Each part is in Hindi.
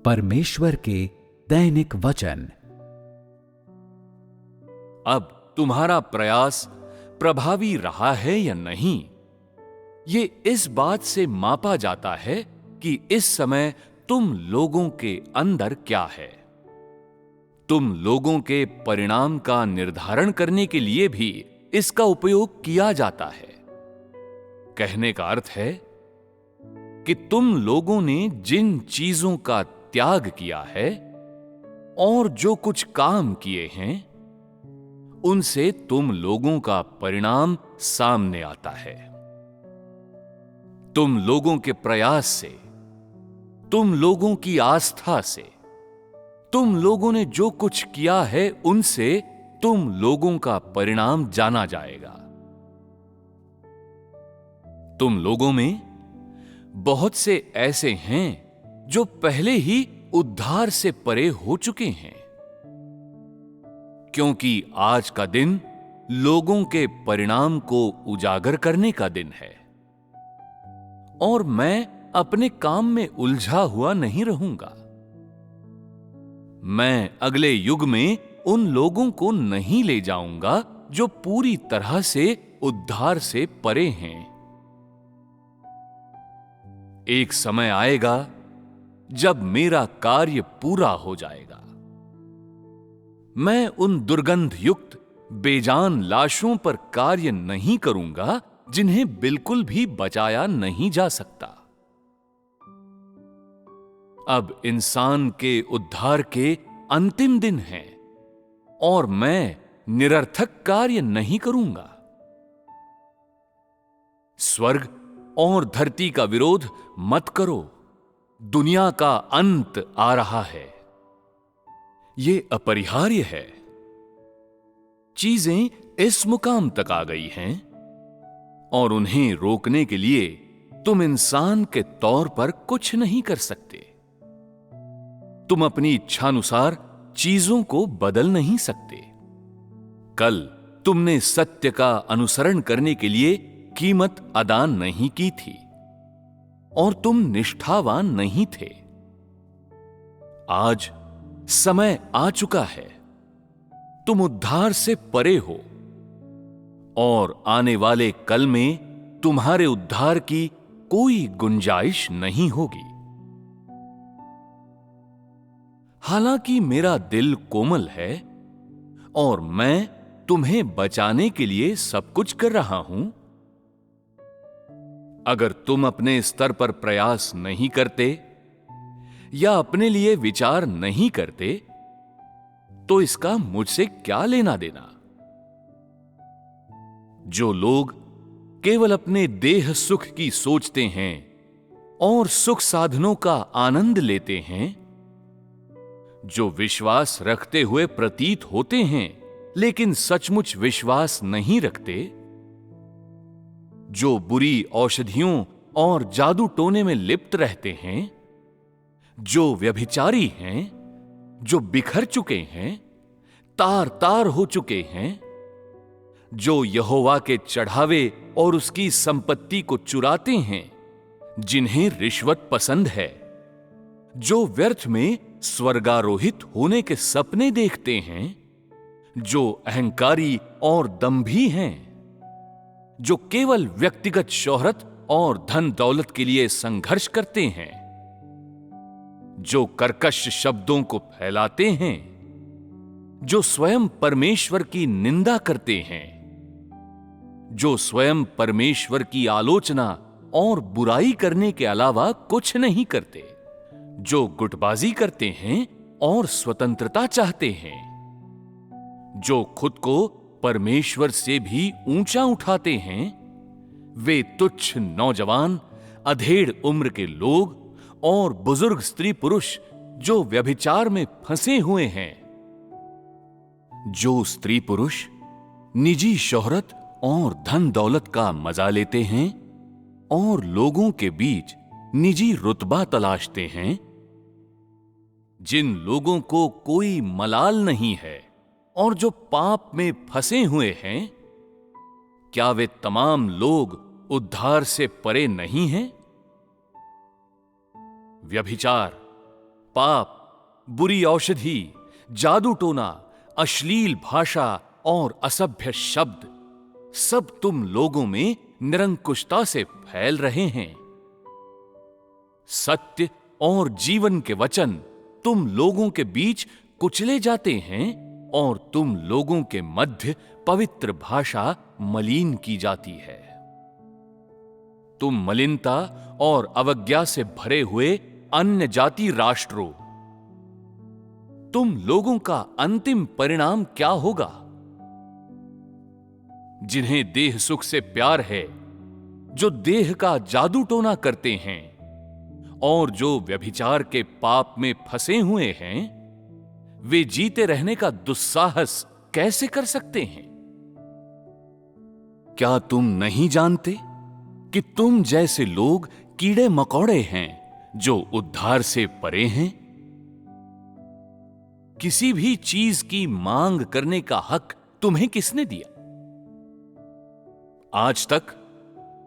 परमेश्वर के दैनिक वचन। अब तुम्हारा प्रयास प्रभावी रहा है या नहीं, ये इस बात से मापा जाता है कि इस समय तुम लोगों के अंदर क्या है। तुम लोगों के परिणाम का निर्धारण करने के लिए भी इसका उपयोग किया जाता है। कहने का अर्थ है कि तुम लोगों ने जिन चीजों का त्याग किया है और जो कुछ काम किए हैं, उनसे तुम लोगों का परिणाम सामने आता है। तुम लोगों के प्रयास से, तुम लोगों की आस्था से, तुम लोगों ने जो कुछ किया है, उनसे तुम लोगों का परिणाम जाना जाएगा। तुम लोगों में बहुत से ऐसे हैं जो पहले ही उद्धार से परे हो चुके हैं, क्योंकि आज का दिन लोगों के परिणाम को उजागर करने का दिन है। और मैं अपने काम में उलझा हुआ नहीं रहूंगा। मैं अगले युग में उन लोगों को नहीं ले जाऊंगा जो पूरी तरह से उद्धार से परे हैं। एक समय आएगा जब मेरा कार्य पूरा हो जाएगा। मैं उन दुर्गंध युक्त बेजान लाशों पर कार्य नहीं करूंगा जिन्हें बिल्कुल भी बचाया नहीं जा सकता। अब इंसान के उद्धार के अंतिम दिन है और मैं निरर्थक कार्य नहीं करूंगा। स्वर्ग और धरती का विरोध मत करो, दुनिया का अंत आ रहा है। यह अपरिहार्य है। चीजें इस मुकाम तक आ गई हैं और उन्हें रोकने के लिए तुम इंसान के तौर पर कुछ नहीं कर सकते। तुम अपनी इच्छानुसार चीजों को बदल नहीं सकते। कल तुमने सत्य का अनुसरण करने के लिए कीमत अदा नहीं की थी और तुम निष्ठावान नहीं थे। आज समय आ चुका है। तुम उद्धार से परे हो और आने वाले कल में तुम्हारे उद्धार की कोई गुंजाइश नहीं होगी। हालांकि मेरा दिल कोमल है और मैं तुम्हें बचाने के लिए सब कुछ कर रहा हूं, अगर तुम अपने स्तर पर प्रयास नहीं करते या अपने लिए विचार नहीं करते, तो इसका मुझसे क्या लेना देना। जो लोग केवल अपने देह सुख की सोचते हैं और सुख साधनों का आनंद लेते हैं, जो विश्वास रखते हुए प्रतीत होते हैं लेकिन सचमुच विश्वास नहीं रखते, जो बुरी औषधियों और जादू टोने में लिप्त रहते हैं, जो व्यभिचारी हैं, जो बिखर चुके हैं, तार तार हो चुके हैं, जो यहोवा के चढ़ावे और उसकी संपत्ति को चुराते हैं, जिन्हें रिश्वत पसंद है, जो व्यर्थ में स्वर्गारोहित होने के सपने देखते हैं, जो अहंकारी और दंभी हैं, जो केवल व्यक्तिगत शोहरत और धन दौलत के लिए संघर्ष करते हैं, जो कर्कश शब्दों को फैलाते हैं, जो स्वयं परमेश्वर की निंदा करते हैं, जो स्वयं परमेश्वर की आलोचना और बुराई करने के अलावा कुछ नहीं करते, जो गुटबाजी करते हैं और स्वतंत्रता चाहते हैं, जो खुद को परमेश्वर से भी ऊंचा उठाते हैं, वे तुच्छ नौजवान, अधेड़ उम्र के लोग और बुजुर्ग स्त्री पुरुष जो व्यभिचार में फंसे हुए हैं, जो स्त्री पुरुष निजी शोहरत और धन दौलत का मजा लेते हैं और लोगों के बीच निजी रुतबा तलाशते हैं, जिन लोगों को कोई मलाल नहीं है और जो पाप में फंसे हुए हैं, क्या वे तमाम लोग उद्धार से परे नहीं हैं? व्यभिचार, पाप, बुरी औषधि, जादू टोना, अश्लील भाषा और असभ्य शब्द सब तुम लोगों में निरंकुशता से फैल रहे हैं। सत्य और जीवन के वचन तुम लोगों के बीच कुचले जाते हैं और तुम लोगों के मध्य पवित्र भाषा मलिन की जाती है। तुम मलिनता और अवज्ञा से भरे हुए अन्य जाति राष्ट्रों, तुम लोगों का अंतिम परिणाम क्या होगा? जिन्हें देह सुख से प्यार है, जो देह का जादू टोना करते हैं और जो व्यभिचार के पाप में फंसे हुए हैं, वे जीते रहने का दुस्साहस कैसे कर सकते हैं? क्या तुम नहीं जानते कि तुम जैसे लोग कीड़े मकोड़े हैं जो उद्धार से परे हैं? किसी भी चीज की मांग करने का हक तुम्हें किसने दिया? आज तक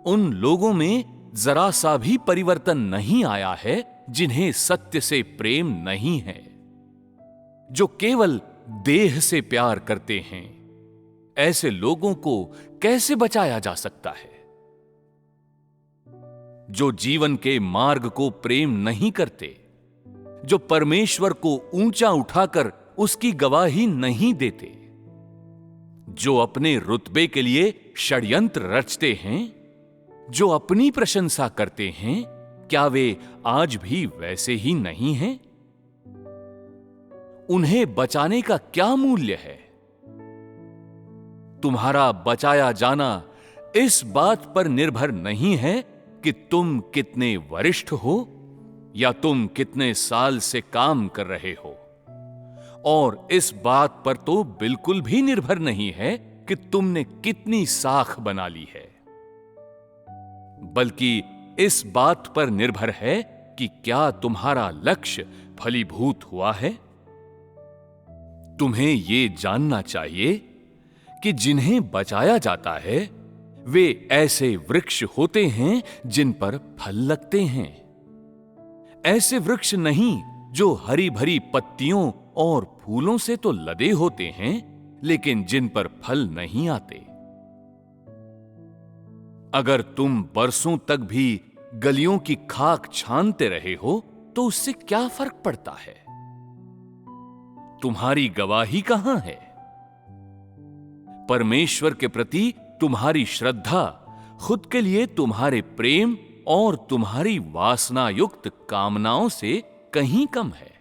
उन लोगों में जरा सा भी परिवर्तन नहीं आया है जिन्हें सत्य से प्रेम नहीं है, जो केवल देह से प्यार करते हैं। ऐसे लोगों को कैसे बचाया जा सकता है? जो जीवन के मार्ग को प्रेम नहीं करते, जो परमेश्वर को ऊंचा उठाकर उसकी गवाही नहीं देते, जो अपने रुतबे के लिए षड्यंत्र रचते हैं, जो अपनी प्रशंसा करते हैं, क्या वे आज भी वैसे ही नहीं हैं? उन्हें बचाने का क्या मूल्य है? तुम्हारा बचाया जाना इस बात पर निर्भर नहीं है कि तुम कितने वरिष्ठ हो या तुम कितने साल से काम कर रहे हो, और इस बात पर तो बिल्कुल भी निर्भर नहीं है कि तुमने कितनी साख बना ली है, बल्कि इस बात पर निर्भर है कि क्या तुम्हारा लक्ष्य फलीभूत हुआ है। तुम्हें यह जानना चाहिए कि जिन्हें बचाया जाता है वे ऐसे वृक्ष होते हैं जिन पर फल लगते हैं। ऐसे वृक्ष नहीं जो हरी भरी पत्तियों और फूलों से तो लदे होते हैं, लेकिन जिन पर फल नहीं आते। अगर तुम बरसों तक भी गलियों की खाक छानते रहे हो तो उससे क्या फर्क पड़ता है? तुम्हारी गवाही कहां है? परमेश्वर के प्रति तुम्हारी श्रद्धा खुद के लिए तुम्हारे प्रेम और तुम्हारी वासना युक्त कामनाओं से कहीं कम है।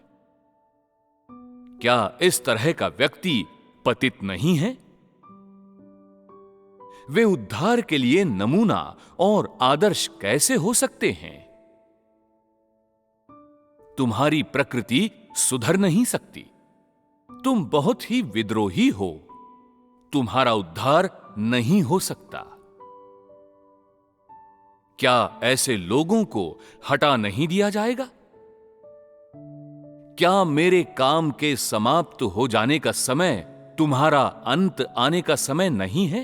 क्या इस तरह का व्यक्ति पतित नहीं है? वे उद्धार के लिए नमूना और आदर्श कैसे हो सकते हैं? तुम्हारी प्रकृति सुधर नहीं सकती। तुम बहुत ही विद्रोही हो। तुम्हारा उद्धार नहीं हो सकता। क्या ऐसे लोगों को हटा नहीं दिया जाएगा? क्या मेरे काम के समाप्त हो जाने का समय तुम्हारा अंत आने का समय नहीं है?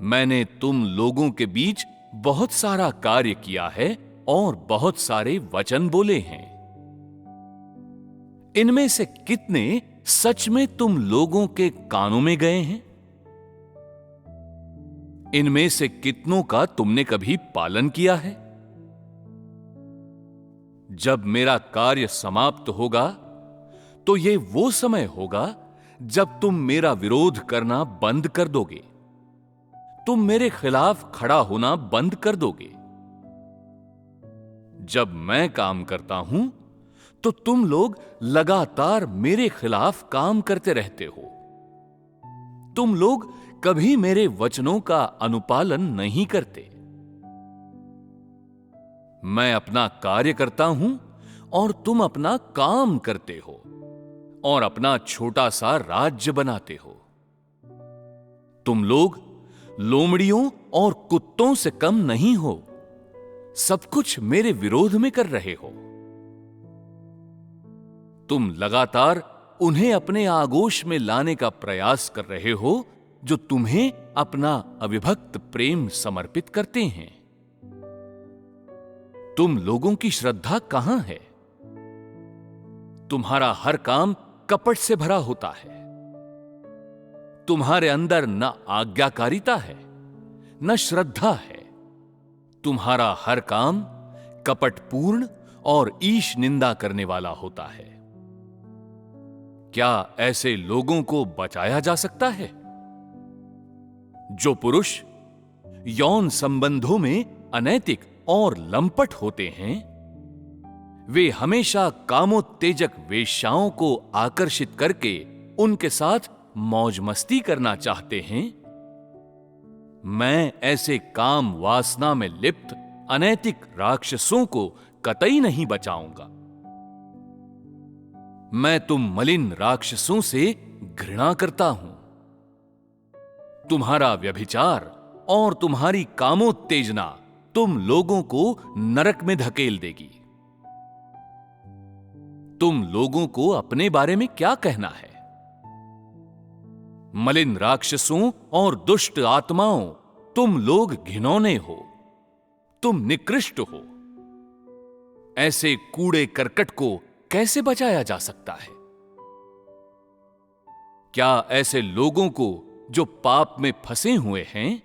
मैंने तुम लोगों के बीच बहुत सारा कार्य किया है और बहुत सारे वचन बोले हैं। इनमें से कितने सच में तुम लोगों के कानों में गए हैं? इनमें से कितनों का तुमने कभी पालन किया है? जब मेरा कार्य समाप्त होगा तो यह वो समय होगा जब तुम मेरा विरोध करना बंद कर दोगे। तुम मेरे खिलाफ खड़ा होना बंद कर दोगे। जब मैं काम करता हूं तो तुम लोग लगातार मेरे खिलाफ काम करते रहते हो। तुम लोग कभी मेरे वचनों का अनुपालन नहीं करते। मैं अपना कार्य करता हूं और तुम अपना काम करते हो और अपना छोटा सा राज्य बनाते हो। तुम लोग लोमड़ियों और कुत्तों से कम नहीं हो। सब कुछ मेरे विरोध में कर रहे हो। तुम लगातार उन्हें अपने आगोश में लाने का प्रयास कर रहे हो जो तुम्हें अपना अविभक्त प्रेम समर्पित करते हैं। तुम लोगों की श्रद्धा कहां है? तुम्हारा हर काम कपट से भरा होता है। तुम्हारे अंदर न आज्ञाकारिता है, न श्रद्धा है। तुम्हारा हर काम कपटपूर्ण और ईश निंदा करने वाला होता है। क्या ऐसे लोगों को बचाया जा सकता है? जो पुरुष यौन संबंधों में अनैतिक और लंपट होते हैं, वे हमेशा कामोत्तेजक वेश्याओं को आकर्षित करके उनके साथ मौज मस्ती करना चाहते हैं। मैं ऐसे काम वासना में लिप्त अनैतिक राक्षसों को कतई नहीं बचाऊंगा। मैं तुम मलिन राक्षसों से घृणा करता हूं। तुम्हारा व्यभिचार और तुम्हारी कामोत्तेजना तुम लोगों को नरक में धकेल देगी। तुम लोगों को अपने बारे में क्या कहना है? मलिन राक्षसों और दुष्ट आत्माओं, तुम लोग घिनौने हो, तुम निकृष्ट हो। ऐसे कूड़े करकट को कैसे बचाया जा सकता है? क्या ऐसे लोगों को जो पाप में फंसे हुए हैं,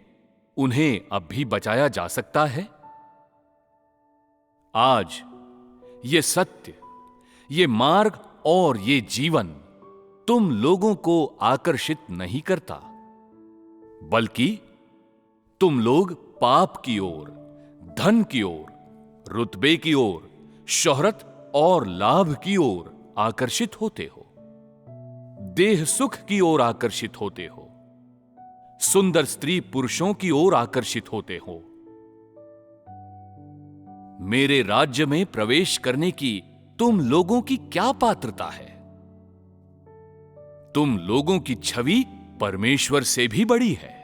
उन्हें अब भी बचाया जा सकता है? आज ये सत्य, ये मार्ग और ये जीवन तुम लोगों को आकर्षित नहीं करता, बल्कि तुम लोग पाप की ओर, धन की ओर, रुतबे की ओर, शोहरत और लाभ की ओर आकर्षित होते हो। देह सुख की ओर आकर्षित होते हो। सुंदर स्त्री पुरुषों की ओर आकर्षित होते हो। मेरे राज्य में प्रवेश करने की तुम लोगों की क्या पात्रता है? तुम लोगों की छवि परमेश्वर से भी बड़ी है।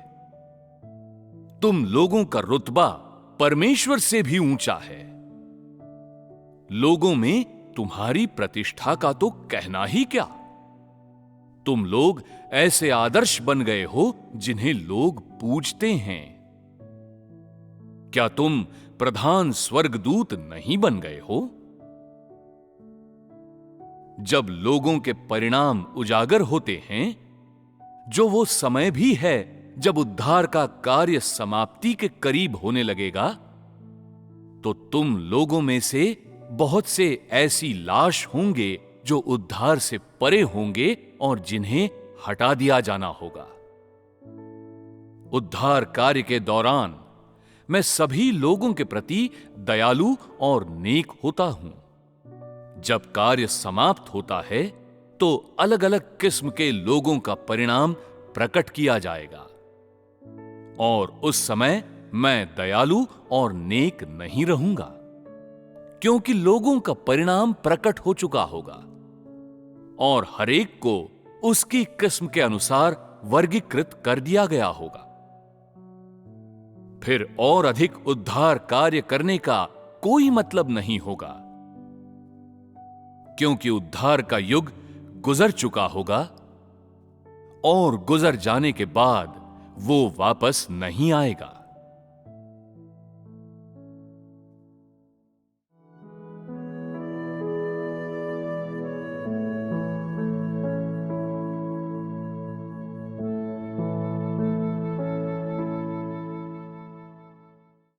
तुम लोगों का रुतबा परमेश्वर से भी ऊंचा है। लोगों में तुम्हारी प्रतिष्ठा का तो कहना ही क्या। तुम लोग ऐसे आदर्श बन गए हो जिन्हें लोग पूजते हैं। क्या तुम प्रधान स्वर्गदूत नहीं बन गए हो? जब लोगों के परिणाम उजागर होते हैं, जो वो समय भी है जब उद्धार का कार्य समाप्ति के करीब होने लगेगा, तो तुम लोगों में से बहुत से ऐसी लाश होंगे जो उद्धार से परे होंगे और जिन्हें हटा दिया जाना होगा। उद्धार कार्य के दौरान मैं सभी लोगों के प्रति दयालु और नेक होता हूं। जब कार्य समाप्त होता है तो अलग अलग किस्म के लोगों का परिणाम प्रकट किया जाएगा, और उस समय मैं दयालु और नेक नहीं रहूंगा, क्योंकि लोगों का परिणाम प्रकट हो चुका होगा और हरेक को उसकी किस्म के अनुसार वर्गीकृत कर दिया गया होगा। फिर और अधिक उद्धार कार्य करने का कोई मतलब नहीं होगा, क्योंकि उद्धार का युग गुजर चुका होगा और गुजर जाने के बाद वो वापस नहीं आएगा।